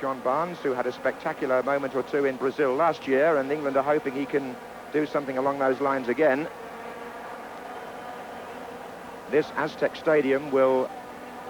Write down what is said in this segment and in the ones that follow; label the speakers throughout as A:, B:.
A: John Barnes, who had a spectacular moment or two in Brazil last year, and England are hoping he can do something along those lines again. This Aztec Stadium will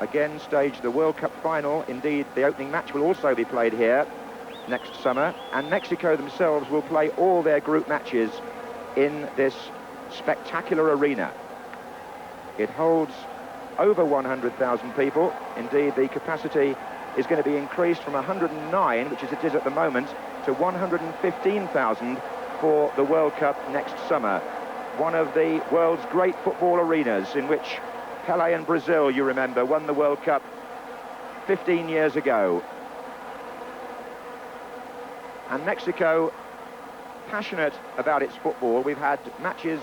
A: again stage the World Cup final. Indeed, the opening match will also be played here next summer, and Mexico themselves will play all their group matches in this spectacular arena. It holds over 100,000 people. Indeed, the capacity is going to be increased from 109, which is it is at the moment, to 115,000 for the World Cup next summer. One of the world's great football arenas, in which Pelé and Brazil, you remember, won the World Cup 15 years ago. And Mexico, passionate about its football. We've had matches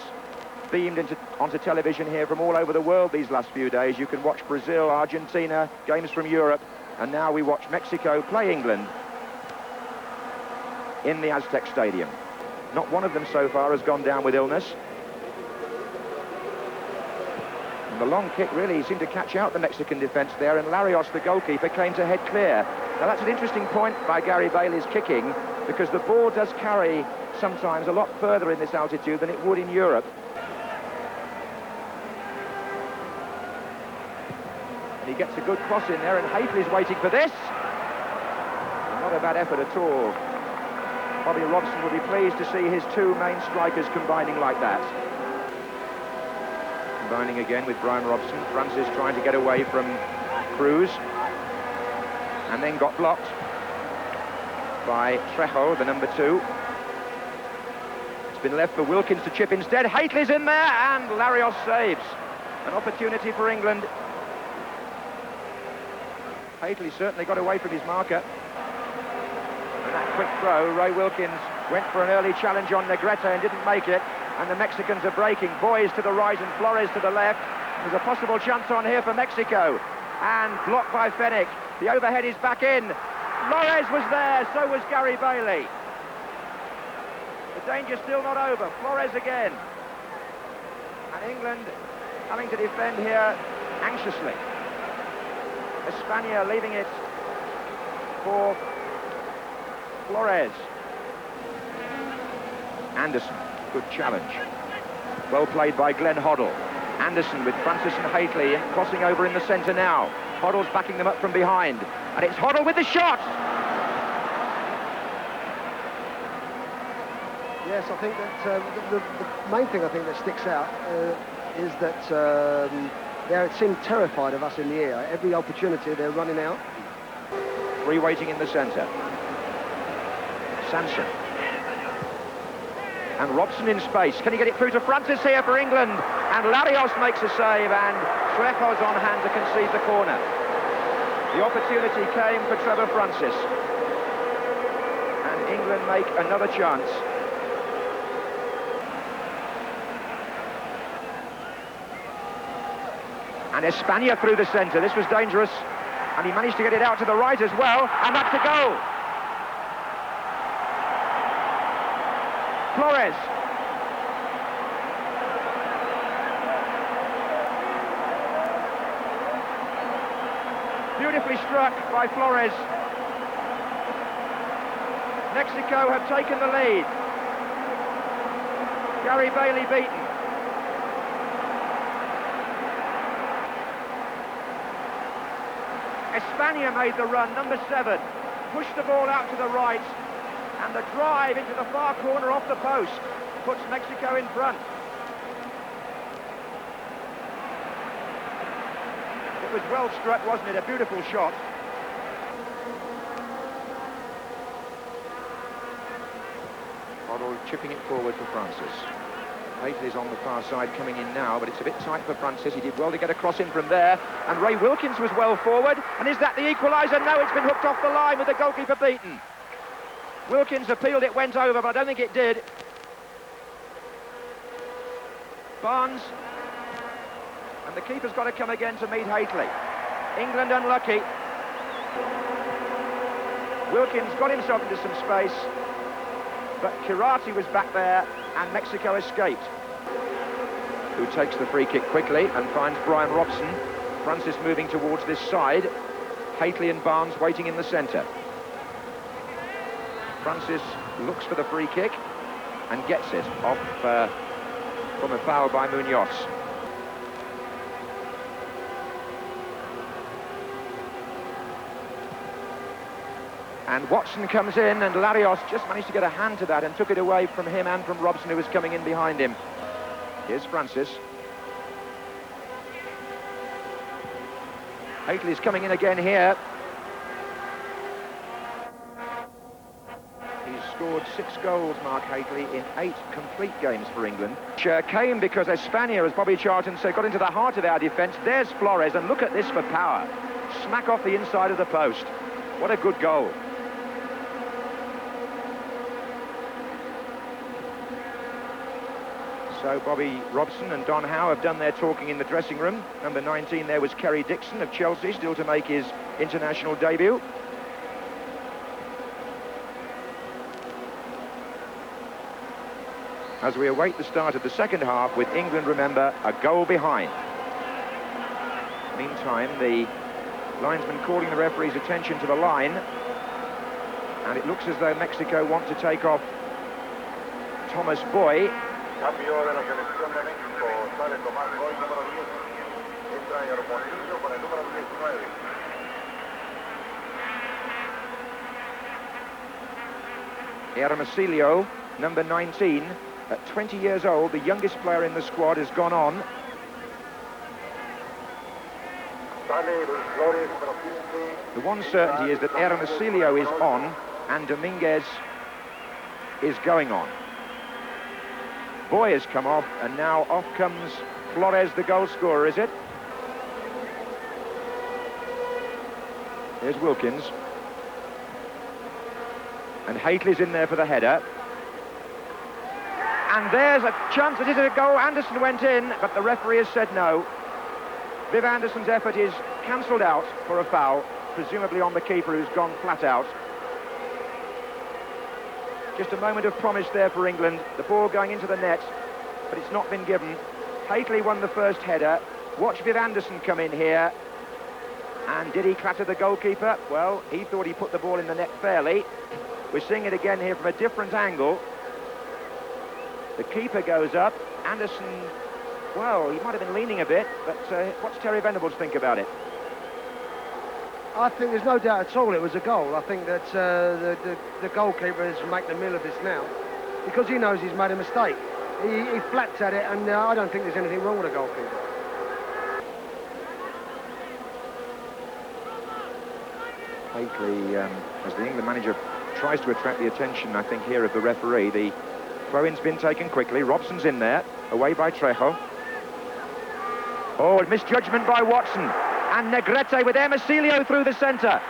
A: beamed onto television here from all over the world these last few days. You can watch Brazil, Argentina, games from Europe, and now we watch Mexico play England in the Aztec Stadium. Not one of them so far has gone down with illness. And the long kick really seemed to catch out the Mexican defence there, and Larios, the goalkeeper, came to head clear. Now that's an interesting point by Gary Bailey's kicking, because the ball does carry sometimes a lot further in this altitude than it would in Europe. He gets a good cross in there, and Hateley's waiting for this. Not a bad effort at all. Bobby Robson will be pleased to see his two main strikers combining like that. Combining again with Brian Robson. Francis trying to get away from Cruz, and then got blocked by Trejo, the number 2. It's been left for Wilkins to chip instead. Hateley's in there, and Larios saves. An opportunity for England. Hateley certainly got away from his marker. And that quick throw, Ray Wilkins went for an early challenge on Negrete and didn't make it. And the Mexicans are breaking. Boys to the right and Flores to the left. There's a possible chance on here for Mexico. And blocked by Fenech. The overhead is back in. Flores was there, so was Gary Bailey. The danger's still not over. Flores again. And England having to defend here anxiously. Espana leaving it for Flores. Anderson, good challenge. Well played by Glenn Hoddle. Anderson with Francis and Hateley crossing over in the centre now. Hoddle's backing them up from behind. And it's Hoddle with the shot!
B: Yes, I think that the main thing I think that sticks out is that they seem terrified of us in the air. Every opportunity, they're running out.
A: Three waiting in the centre. Sanson. And Robson in space. Can he get it through to Francis here for England? And Larios makes a save, and Trejo's on hand to concede the corner. The opportunity came for Trevor Francis. And England make another chance. And Espana through the centre. This was dangerous. And he managed to get it out to the right as well. And that's a goal. Flores. Beautifully struck by Flores. Mexico have taken the lead. Gary Bailey beaten. Espana made the run, number 7, pushed the ball out to the right, and the drive into the far corner off the post puts Mexico in front. It was well struck, wasn't it? A beautiful shot. Hoddle chipping it forward for Francis. Hateley's on the far side coming in now, but it's a bit tight for Francis. He did well to get a cross in from there, and Ray Wilkins was well forward. And is that the equaliser? No, it's been hooked off the line with the goalkeeper beaten. Wilkins appealed, it went over, but I don't think it did. Barnes, and the keeper's got to come again to meet Hateley. England unlucky. Wilkins got himself into some space, but Kirati was back there, and Mexico escaped. Who takes the free kick quickly and finds Brian Robson. Francis moving towards this side. Hateley and Barnes waiting in the centre. Francis looks for the free kick and gets it off from a foul by Munoz. And Watson comes in, and Larios just managed to get a hand to that and took it away from him and from Robson, who was coming in behind him. Here's Francis. Hateley's coming in again here. He's scored 6 goals, Mark Hateley, in 8 complete games for England. Came because Espana, as Bobby Charlton said, got into the heart of our defence. There's Flores, and look at this for power. Smack off the inside of the post. What a good goal. So Bobby Robson and Don Howe have done their talking in the dressing room. Number 19 there was Kerry Dixon of Chelsea, still to make his international debut. As we await the start of the second half, with England, remember, a goal behind. Meantime, the linesman calling the referee's attention to the line, and it looks as though Mexico want to take off Thomas Boy.
C: Cambio de la selección de México, sale Tomás Boy, número 10, entra Hermosillo con el número 19.
A: Hermosillo, number 19, at 20 years old, the youngest player in the squad, has gone on. The one certainty is that Hermosillo is on and Dominguez is going on. Boy has come off, and now off comes Flores, the goal scorer, is it? Here's Wilkins. And Hateley's in there for the header. And there's a chance. Is it a goal? Anderson went in, but the referee has said no. Viv Anderson's effort is cancelled out for a foul, presumably on the keeper, who's gone flat out. Just a moment of promise there for England. The ball going into the net, but it's not been given. Hateley won the first header. Watch Viv Anderson come in here. And did he clatter the goalkeeper? Well, he thought he put the ball in the net fairly. We're seeing it again here from a different angle. The keeper goes up. Anderson, well, he might have been leaning a bit, but what's Terry Venables think about it?
B: I think there's no doubt at all it was a goal. I think that the goalkeeper is making a meal of this now because he knows he's made a mistake. He flats at it, and I don't think there's anything wrong with a goalkeeper.
A: Hateley, as the England manager, tries to attract the attention, I think, here of the referee. The throw-in's been taken quickly. Robson's in there, away by Trejo. Oh, misjudgment by Watson. And Negrete with Hermosillo through the centre.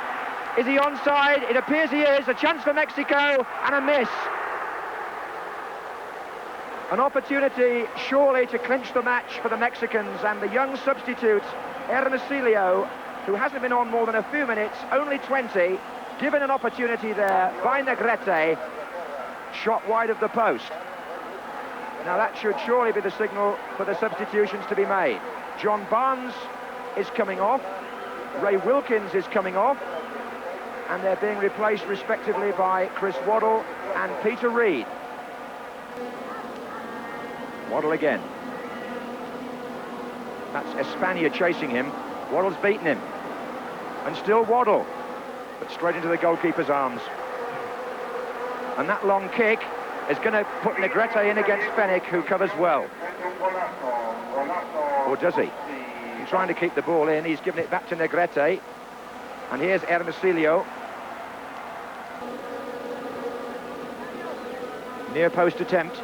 A: Is he onside? It appears he is. A chance for Mexico and a miss. An opportunity surely to clinch the match for the Mexicans, and the young substitute Hermosillo, who hasn't been on more than a few minutes, only 20, given an opportunity there by Negrete, shot wide of the post. Now that should surely be the signal for the substitutions to be made. John Barnes is coming off, Ray Wilkins is coming off, and they're being replaced respectively by Chris Waddle and Peter Reid. Waddle again. That's Espana chasing him. Waddle's beaten him. And still Waddle, but straight into the goalkeeper's arms. And that long kick is going to put Negrete in against Fennick, who covers well. Or does he? He's trying to keep the ball in. He's given it back to Negrete. And here's Hermosillo. Near post attempt.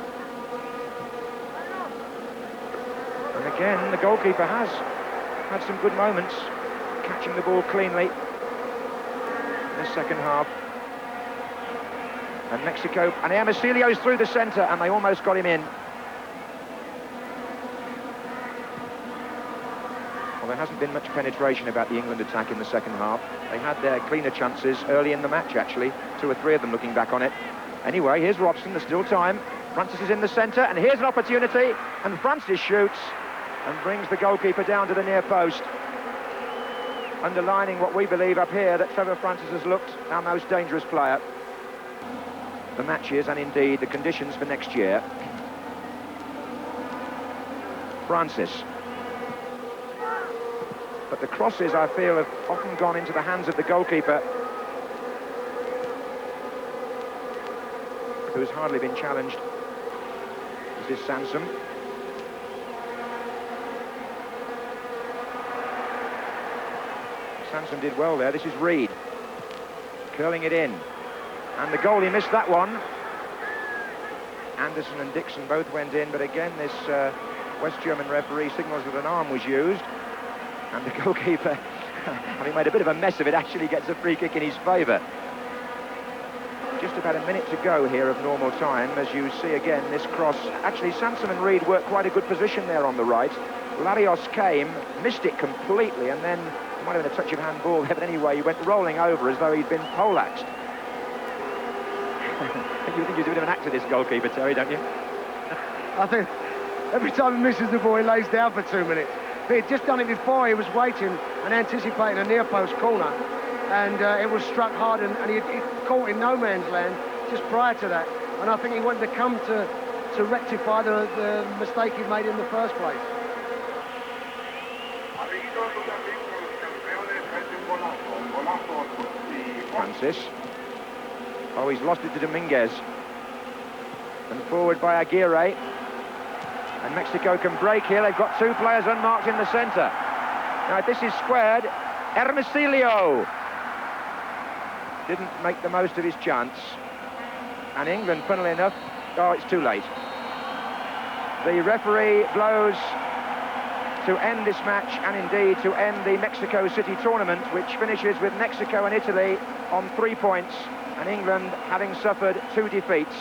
A: And again, the goalkeeper has had some good moments, catching the ball cleanly in the second half. And Mexico, and Hermosillo's through the centre, and they almost got him in. Well, there hasn't been much penetration about the England attack in the second half. They had their cleaner chances early in the match, actually. 2 or 3 of them looking back on it. Anyway, here's Robson, there's still time. Francis is in the centre, and here's an opportunity. And Francis shoots and brings the goalkeeper down to the near post. Underlining what we believe up here, that Trevor Francis has looked our most dangerous player. the matches and indeed the conditions for next year. Francis. But the crosses, I feel, have often gone into the hands of the goalkeeper, who's hardly been challenged. This is Sansom. Sansom did well there. This is Reed. Curling it in. And the goalie missed that one. Anderson and Dixon both went in, but again this West German referee signals that an arm was used. And the goalkeeper, having made a bit of a mess of it, actually gets a free kick in his favour. Just about a minute to go here of normal time, as you see again this cross. Actually, Sansom and Reed worked quite a good position there on the right. Larios came, missed it completely, and then it might have been a touch of handball there, but anyway, he went rolling over as though he'd been poleaxed. You think he's a bit of an actor, this goalkeeper, Terry, don't you?
B: I think every time he misses the ball, he lays down for 2 minutes. But he'd just done it before. He was waiting and anticipating a near-post corner. And it was struck hard, and he caught in no man's land just prior to that. And I think he wanted to come to rectify the mistake he made in the first place.
A: Francis. Oh, he's lost it to Dominguez. And forward by Aguirre. And Mexico can break here. They've got two players unmarked in the centre. Now, this is squared. Hermosillo didn't make the most of his chance. And England, funnily enough, oh, it's too late. The referee blows to end this match and indeed to end the Mexico City tournament, which finishes with Mexico and Italy on 3 points and England having suffered 2 defeats.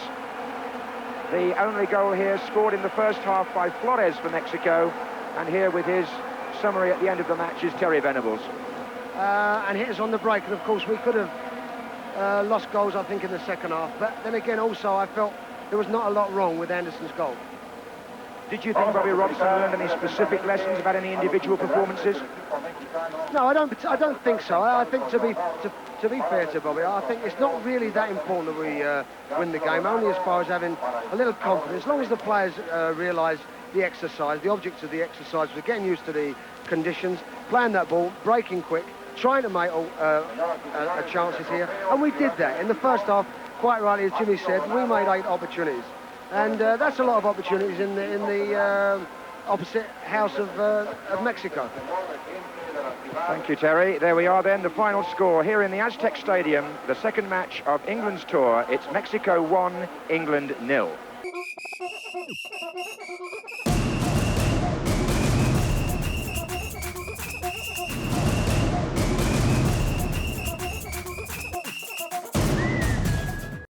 A: The only goal here scored in the first half by Flores for Mexico, and here with his summary at the end of the match is Terry Venables.
B: And hit us on the break, and of course we could have lost goals, I think, in the second half. But then again, also, I felt there was not a lot wrong with Anderson's goal.
A: Did you think Bobby Robson learned any specific lessons about any individual performances?
B: No, I don't think so. I think to be fair to Bobby, I think it's not really that important that we win the game, only as far as having a little confidence. As long as the players realise the exercise, the objects of the exercise, we're getting used to the conditions, playing that ball, breaking quick, trying to make chances here, and we did that. In the first half, quite rightly, as Jimmy said, we made 8 opportunities. And that's a lot of opportunities in the opposite house of Mexico.
A: Thank you, Terry. There we are then, the final score here in the Aztec Stadium, the second match of England's tour. It's Mexico 1, England 0.